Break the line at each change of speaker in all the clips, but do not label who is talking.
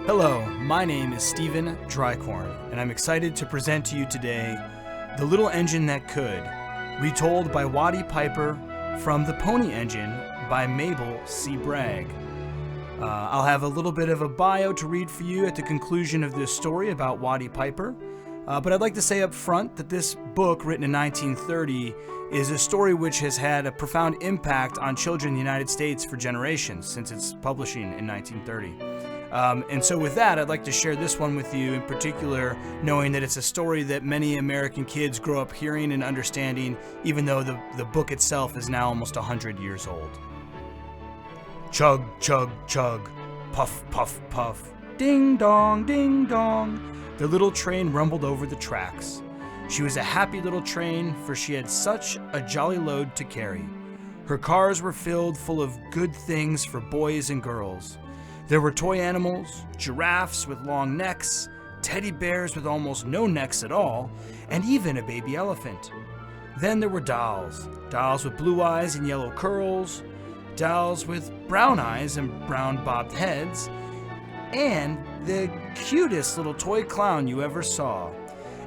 Hello, my name is Stephen Dreikorn, and I'm excited to present to you today The Little Engine That Could, retold by Watty Piper from The Pony Engine by Mabel C. Bragg. I'll have a little bit of a bio to read for you at the conclusion of this story about Watty Piper, but I'd like to say up front that this book, written in 1930, is a story which has had a profound impact on children in the United States for generations since its publishing in 1930. And so with that, I'd like to share this one with you in particular, knowing that it's a story that many American kids grow up hearing and understanding, even though the book itself is now almost 100 years old. Chug, chug, chug, puff, puff, puff, ding dong, ding dong. The little train rumbled over the tracks. She was a happy little train, for she had such a jolly load to carry. Her cars were filled full of good things for boys and girls. There were toy animals, giraffes with long necks, teddy bears with almost no necks at all, and even a baby elephant. Then there were dolls with blue eyes and yellow curls, dolls with brown eyes and brown bobbed heads, and the cutest little toy clown you ever saw.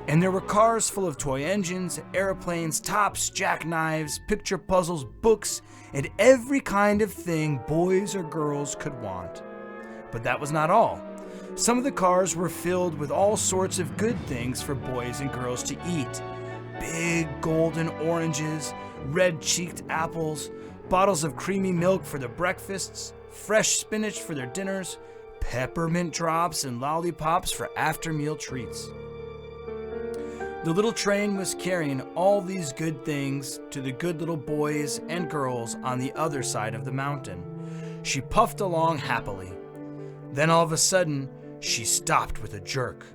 And there were cars full of toy engines, airplanes, tops, jackknives, picture puzzles, books, and every kind of thing boys or girls could want. But that was not all. Some of the cars were filled with all sorts of good things for boys and girls to eat. Big golden oranges, red-cheeked apples, bottles of creamy milk for their breakfasts, fresh spinach for their dinners, peppermint drops and lollipops for after-meal treats. The little train was carrying all these good things to the good little boys and girls on the other side of the mountain. She puffed along happily. Then all of a sudden, she stopped with a jerk.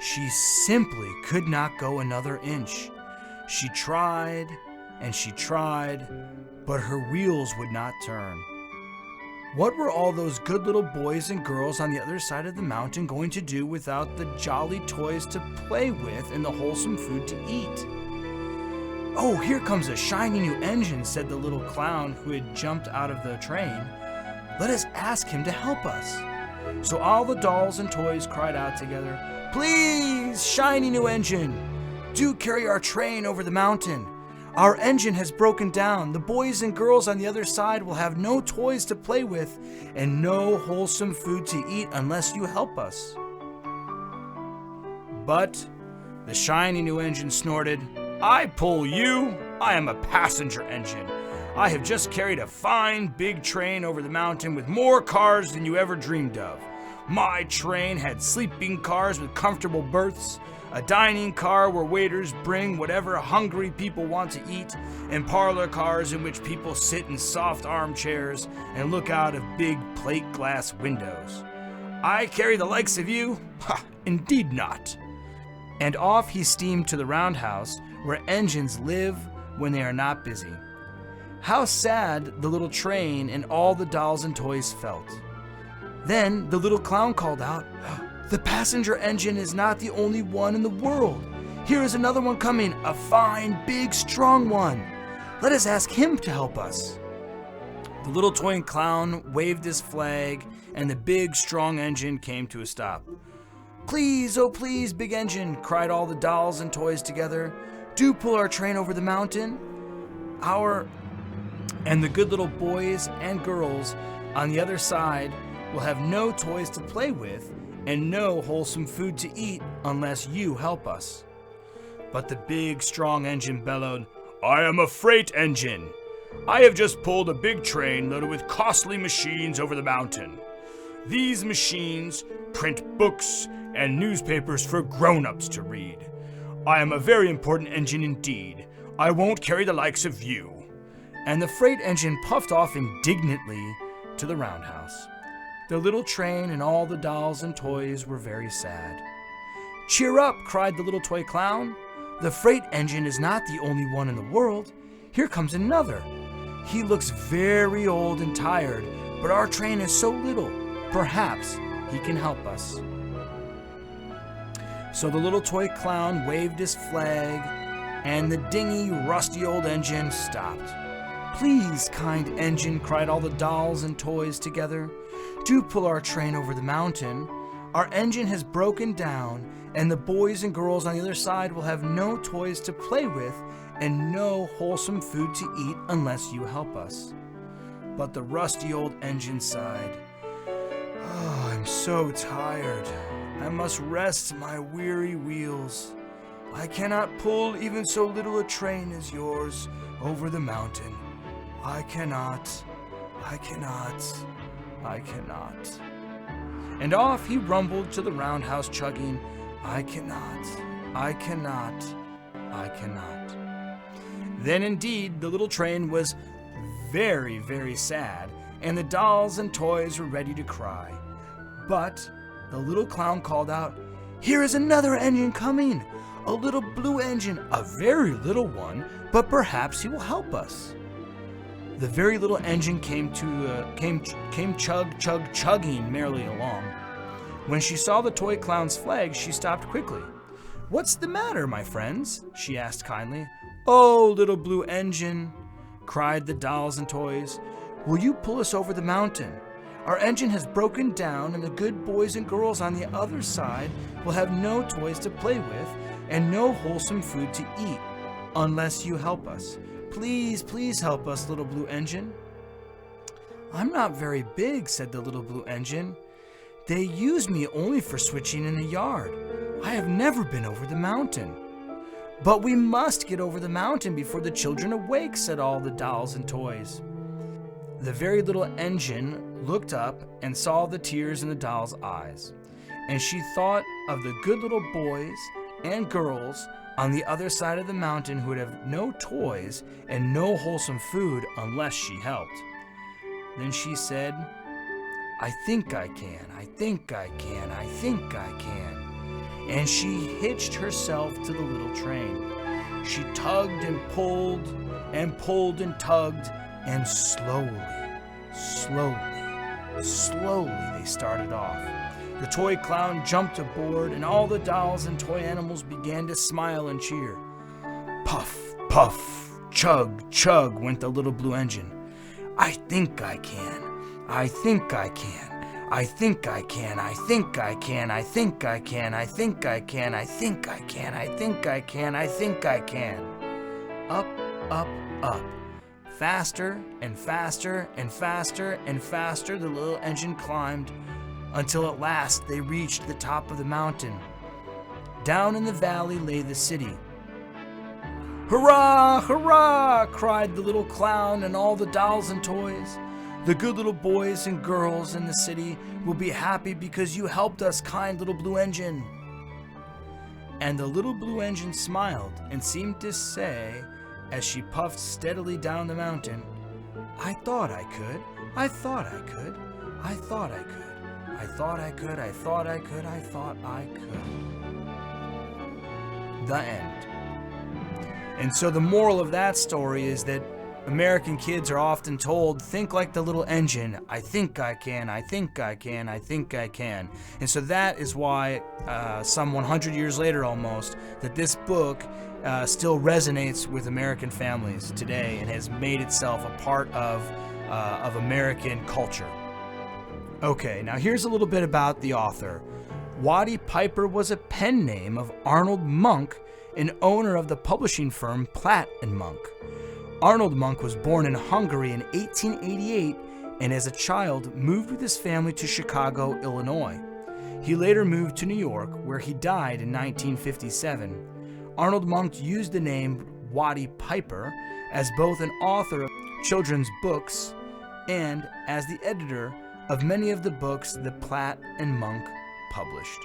She simply could not go another inch. She tried and she tried, but her wheels would not turn. What were all those good little boys and girls on the other side of the mountain going to do without the jolly toys to play with and the wholesome food to eat? "Oh, here comes a shiny new engine," said the little clown who had jumped out of the train. "Let us ask him to help us." So all the dolls and toys cried out together, "Please, shiny new engine, do carry our train over the mountain. Our engine has broken down. The boys and girls on the other side will have no toys to play with and no wholesome food to eat unless you help us." But the shiny new engine snorted, "I pull you. I am a passenger engine. I have just carried a fine big train over the mountain with more cars than you ever dreamed of. My train had sleeping cars with comfortable berths, a dining car where waiters bring whatever hungry people want to eat, and parlor cars in which people sit in soft armchairs and look out of big plate glass windows. I carry the likes of you? Ha, indeed not." And off he steamed to the roundhouse where engines live when they are not busy. How sad the little train and all the dolls and toys felt. Then the little clown called out, "The passenger engine is not the only one in the world. Here is another one coming, a fine, big, strong one. Let us ask him to help us." The little toy clown waved his flag, and the big, strong engine came to a stop. "Please, oh please, big engine," cried all the dolls and toys together. "Do pull our train over the mountain. And the good little boys and girls on the other side will have no toys to play with and no wholesome food to eat unless you help us." But the big, strong engine bellowed, "I am a freight engine. I have just pulled a big train loaded with costly machines over the mountain. These machines print books and newspapers for grown-ups to read. I am a very important engine indeed. I won't carry the likes of you." And the freight engine puffed off indignantly to the roundhouse. The little train and all the dolls and toys were very sad. "Cheer up," cried the little toy clown. "The freight engine is not the only one in the world. Here comes another. He looks very old and tired, but our train is so little. Perhaps he can help us." So the little toy clown waved his flag, and the dingy, rusty old engine stopped. "Please, kind engine," cried all the dolls and toys together, "do pull our train over the mountain. Our engine has broken down, and the boys and girls on the other side will have no toys to play with and no wholesome food to eat unless you help us." But the rusty old engine sighed. "Oh, I'm so tired. I must rest my weary wheels. I cannot pull even so little a train as yours over the mountain. I cannot. And off he rumbled to the roundhouse, chugging, I cannot. Then indeed the little train was very, very sad, and the dolls and toys were ready to cry. But the little clown called out, "Here is another engine coming, a little blue engine, a very little one, but perhaps he will help us." The very little engine came chugging merrily along. When she saw the toy clown's flag, she stopped quickly. "What's the matter, my friends?" she asked kindly. "Oh, little blue engine," cried the dolls and toys, "will you pull us over the mountain? Our engine has broken down, and the good boys and girls on the other side will have no toys to play with and no wholesome food to eat unless you help us. Please help us, little blue engine." "I'm not very big," said the little blue engine. "They use me only for switching in the yard. I have never been over the mountain." "But we must get over the mountain before the children awake," said all the dolls and toys. The very little engine looked up and saw the tears in the doll's eyes, and she thought of the good little boys and girls on the other side of the mountain who would have no toys and no wholesome food unless she helped. Then she said, I think I can. And she hitched herself to the little train. She tugged and pulled and tugged, and slowly they started off. The toy clown jumped aboard, and all the dolls and toy animals began to smile and cheer. Puff, puff, chug, chug went the little blue engine. I think I can. Up, up, up. Faster and faster and faster and faster the little engine climbed, until at last they reached the top of the mountain. Down in the valley lay the city. "Hurrah, hurrah!" cried the little clown and all the dolls and toys. "The good little boys and girls in the city will be happy because you helped us, kind little blue engine." And the little blue engine smiled and seemed to say, as she puffed steadily down the mountain, I thought I could. The end. And so the moral of that story is that American kids are often told, think like the little engine. I think I can. And so that is why some 100 years later almost, that this book still resonates with American families today and has made itself a part of American culture. Okay, now here's a little bit about the author. Watty Piper was a pen name of Arnold Monk, an owner of the publishing firm Platt & Monk. Arnold Monk was born in Hungary in 1888 and as a child moved with his family to Chicago, Illinois. He later moved to New York, where he died in 1957. Arnold Monk used the name Watty Piper as both an author of children's books and as the editor of many of the books that Platt & Monk published.